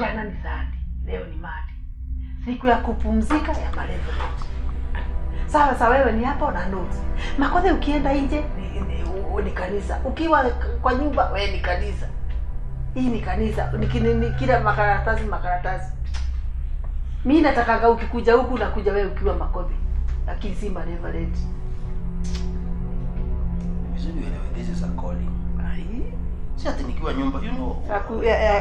Jana ni Saturday, leo ni Monday. Siku ya kupumzika ya Reverend. Sawa wewe ni hapa na notes. Makosa ukienda nje ni kanisa. Ukiwa kwa nyumba wewe ni kanisa. Hii ni kanisa. Ni kila makaratasi. Mimi nataka ukikuja huku na kuja wewe ukiwa Makosa. Lakini si Reverend. This is a calling. Si ati nikiwa nyumba, you know.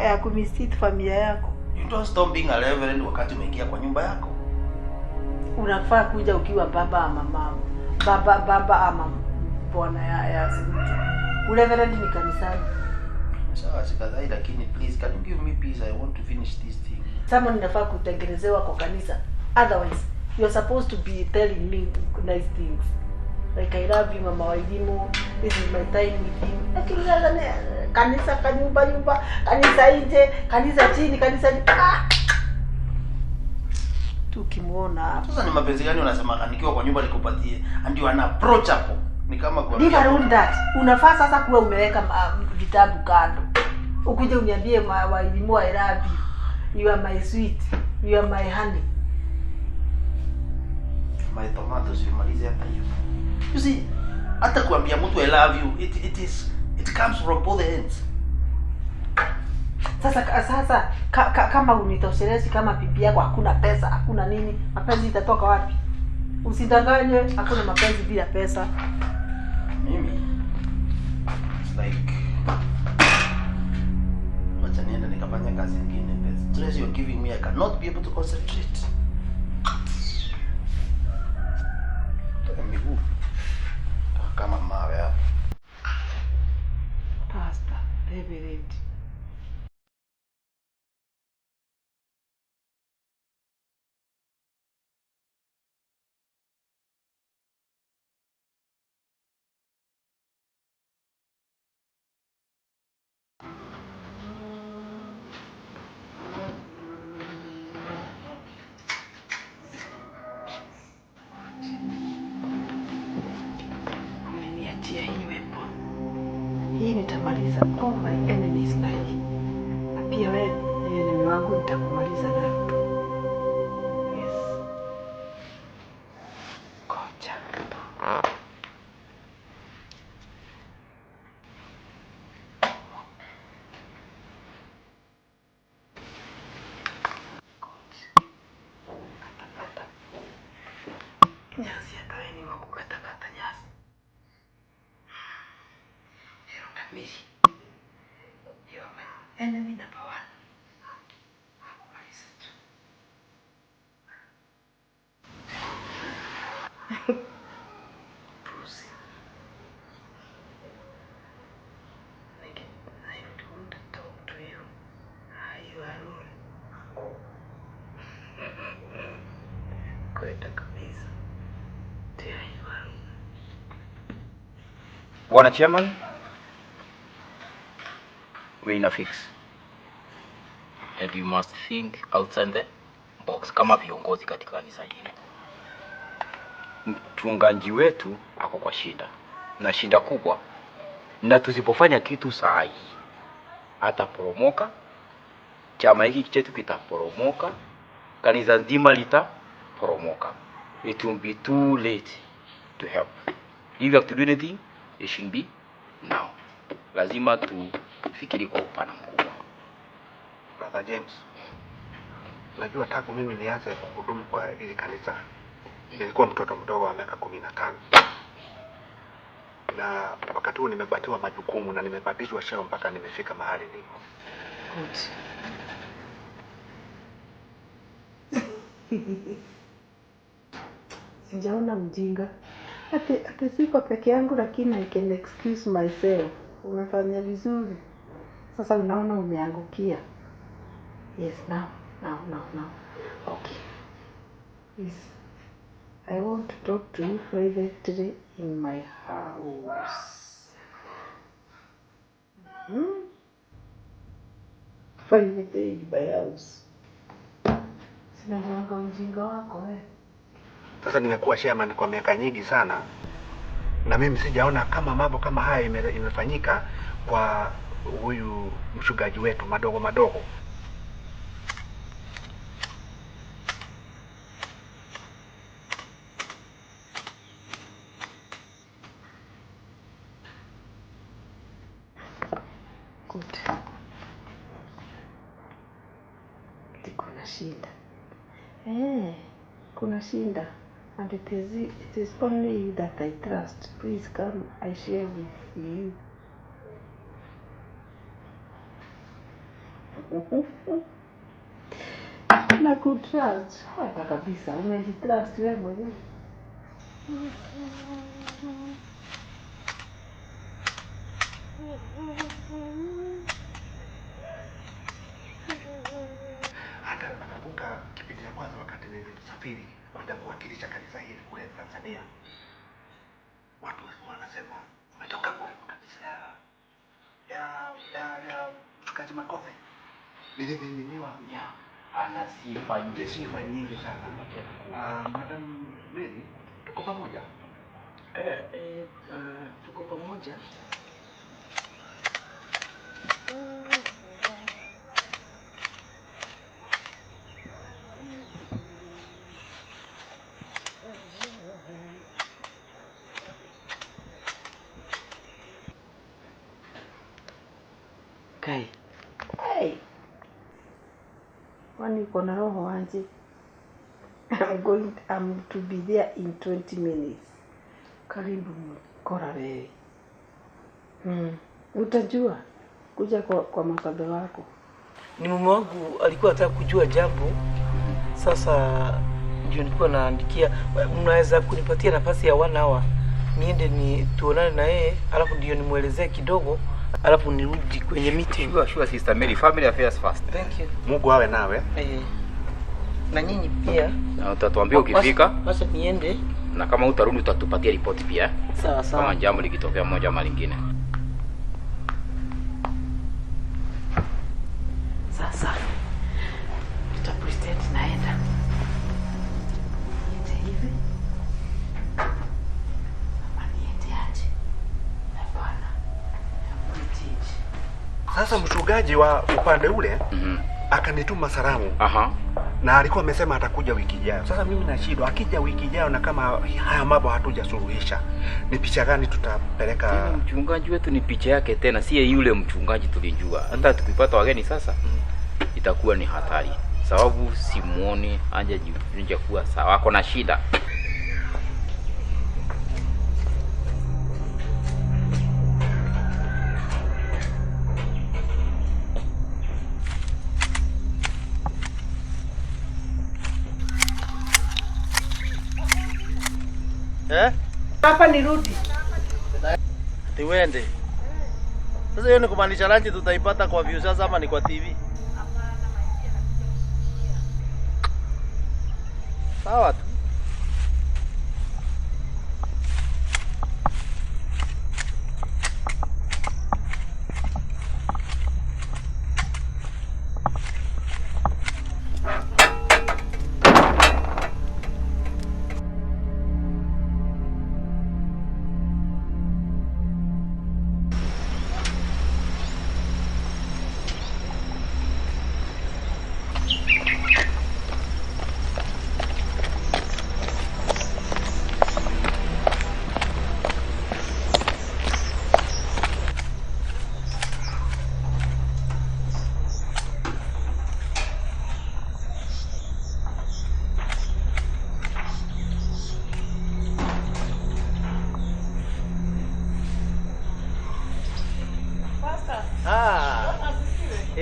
Ya kumisit familia yako. You don't stop being a reverend wakati umeingia kwa nyumba yako. Unafaa kuja ukiwa baba ama mama. Baba ama bwana ya simutu. Reverend ni kanisani. Sawa sikadai lakini please can you give me peace? I want to finish this thing. Sama ninafaa kutengenezewa kwa kanisa. Otherwise, you're supposed to be telling me nice things. Like I love you mama Wairimu, this is my time with you. Lakini sasa kanisa kanyumba, kanisa nje, kanisa chini, kanisa tukimuona. Sasa ni mapenzi gani unasema nikiwa kwa nyumba nikupatie and you are unapproachable? Ni kama kwa Leave around that. Unafaa sasa kuwa umeweka vitabu kando. Ukuje uniambie Wairimu I love you. You are my sweet, you are my honey. My tomatoes vimalize hapa hiyo. You see, hata kuambia mtu I love you, it comes from both ends. Sasa kama unitoshelezi kama bibi yako hakuna pesa, hakuna nini, mapenzi itatoka wapi? Usidanganywe, hakuna mapenzi bila pesa. Mimi it's like wacha nienda nikafanya kazi nyingine. The stress you're giving me, I cannot be able to concentrate. Miguu kama mawe hapo. Pastor, Reverend. Hii nitamaliza all my enemies na hii. Na pia wewe ni enemy wangu nitakumaliza na tu. Yes. Koja. Nyasi ya kaini wa kukata nyasi. Me. You are my enemy number one. What is it? Pussy. I don't talk to you. You are rude. Kwenda kabisa. There you are. Bwana Chairman, we're in a fix. And you must think outside the box kama viongozi katika kanisa hili. Mchungaji wetu ako kwa shida. Na shida kubwa. Na tusipofanya kitu sahi ataporomoka. Chama hiki chetu kitaporomoka. Kanisa nzima litaporomoka. It will be too late to help. If you have to do anything, it should be now. Lazima tufikiri kwa upana mkubwa. Brother James, najua tangu mimi nianze kuhudumu kwa hili kanisa nilikuwa mtoto mdogo wa miaka 15. Na wakati huu nimepatiwa majukumu na nimepandishwa cheo mpaka nimefika mahali niko. Good. Sijaona mjinga. Hata siko peke yangu lakini I can excuse myself. Umefanya vizuri. Sasa unaona umeangukia. Yes, now. Okay. Yes. I want to talk to you privately in my house. Privately in my house. Sina ujinga wako Sasa nimekuwa chairman kwa miaka nyingi sana. Na mimi sijaona kama mambo kama haya imefanyika kwa huyu mchungaji wetu madogo. Kuna shida. Kuna shida. And it is only you that I trust. Please come, I share with you. Na kutrust. Hata kabisa, umejitrust wewe mwenyewe. Hata nakumbuka kipindi cha kwanza wakati nilisafiri kwenda kuwakilisha kanisa hili kule Tanzania. Watu wanasema umetoka kule kabisa ya mchungaji Makofi. Nilivyoaminiwa Ana sifa nyingi sana. Madam Mary, tuko pamoja? Tuko pamoja. Kai. Hey. Kwani uko na roho anje? I'm to be there in 20 minutes. Karibu kora wewe. Utajua kuja kwa makadha wako. Ni mume wangu alikuwa anataka kujua jambo. Sasa ndio nilikuwa naandikia, mnaweza kunipatia nafasi ya 1 hour niende ni tuonane na yeye, alafu ndio nimuelezee kidogo, alafu nirudi kwenye meeting. Sure Sister Mary, family affairs first. Thank you. Mungu awe nawe. Na nyinyi pia. Na utatuambia ukifika. Basi niende. Na kama utarudi utatupatia report pia. Sawa sawa. Kama jambo likitokea moja ama lingine. Sasa pretend naenda. Niende hivi. Niende aje. Hapana. Sasa mchungaji wa upande ule akanituma salamu. Na alikuwa amesema atakuja wiki ijayo. Sasa mimi nashindwa, akija wiki ijayo na kama haya mambo hatujasuluhisha, ni picha gani tutapeleka? Tena mchungaji wetu ni picha yake tena, si yule mchungaji tulijua. Hata tukipata wageni sasa itakuwa ni hatari. Sababu simuoni anje jifunja kuwa sawa, ako na shida. Hapa nirudi. Tiwende. Sasa hiyo ni kumaanisha lunch tutaipata kwa view sasa ama ni kwa TV? Sawa tu.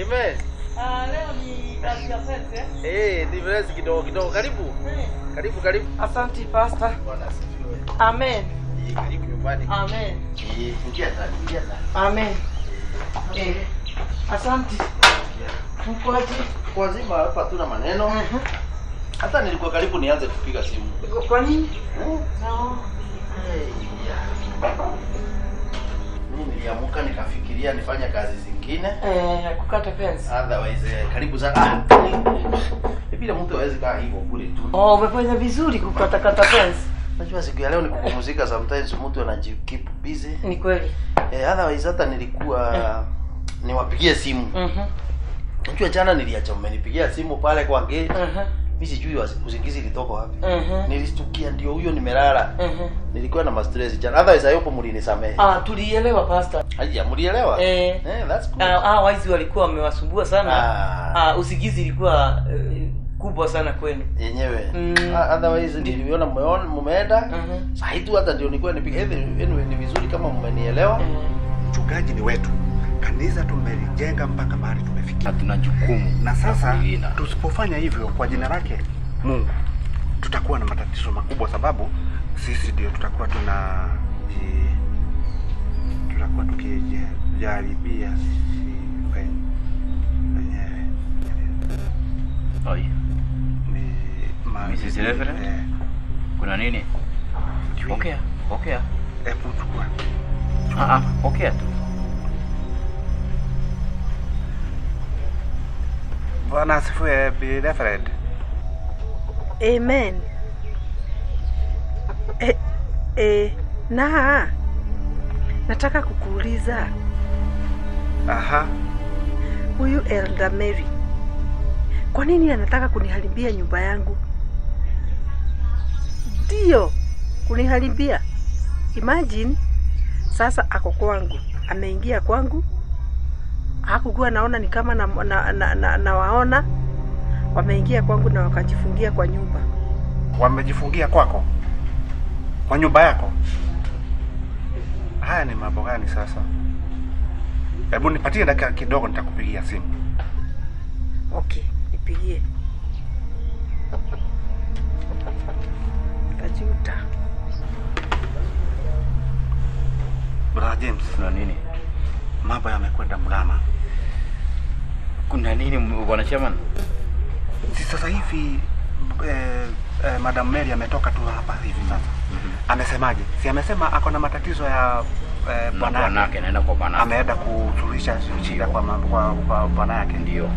Amen. Leo ni kazi ya pete. Ni vrezi kidogo. Karibu. Karibu. Asante pastor. Bwana asifiwe. Amen. Karibu nyumbani. Amen. Ingia ndani. Amen. Asante. Mkwaji. Kwa zima hapa tuna maneno. Hata nilikuwa karibu nianze kupiga simu. Kwa nini? No. Mimi niliamuka nikafikiria nifanye kazi zingine. Kukata fence. Otherwise karibu sana. Bila mtu hawezi kaa hivyo bure tu. Umefanya vizuri kukata fence. Unajua siku ya leo ni kupumzika, sometimes mtu anakeep busy. Ni kweli. Otherwise hata nilikuwa niwapigie simu. Unajua jana niliacha mmenipigia simu pale kwa gate. Mimi sijui usingizi ilitoka wapi. Nilistukia ndio huyo nimelala. Nilikuwa na stress jana. Otherwise hayo mlinisamehe. Tulielewa pastor. Haja mlielewa? That's good. Waizi walikuwa wamewasumbua sana. Usingizi ilikuwa kubwa sana kwenu. Yenyewe. Otherwise niliona mmeenda. Sasa hitu hata ndio nilikuwa nipige. Anyway ni vizuri kama mmenielewa. Mchungaji ni wetu. Kanisa tumelijenga mpaka mahali tumefikia. Tuna jukumu. Na sasa tusipofanya hivyo kwa jina lake Mungu, tutakuwa na matatizo makubwa, sababu sisi ndio tutakuwa tukijaribia sisi wenyewe. Oi. Mrs. Reverend? Kuna nini? Okay. Hebu chukua. Okay tu. Bwana asifiwe, Bi Reverend. Amen. Nataka kukuuliza. Huyu Elder Mary, kwa nini anataka kuniharibia nyumba yangu? Ndio, kuniharibia. Imagine, sasa ako kwangu. Ameingia kwangu. Hakukuwa naona ni kama na waona. Wameingia kwangu na wakajifungia kwa nyumba. Wamejifungia kwako? Kwa nyumba yako? Haya ni mambo gani sasa? Hebu nipatie dakika kidogo, nitakupigia simu. Okay, nipigie. Tajuta. Brother James, kuna nini? Mambo yamekwenda mrama. Kuna nini bwana chairman? Si sasa hivi Madam Mary ametoka tu hapa hivi sasa. Amesemaje? Si amesema ako na matatizo ya bwana yake, anaenda kwa bwana. Ameenda kusuluhisha shida kwa bwana yake. Ndio.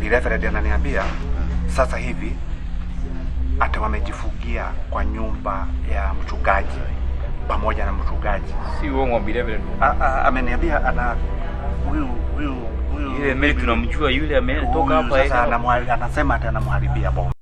Bi Reverend ananiambia sasa hivi hata wamejifungia kwa nyumba ya mchungaji pamoja na mchungaji. Si uongo Bi Reverend. Ameniambia ana huyu yule Mary tunamjua, yule ametoka hapa sasa anasema hata anamharibia boma.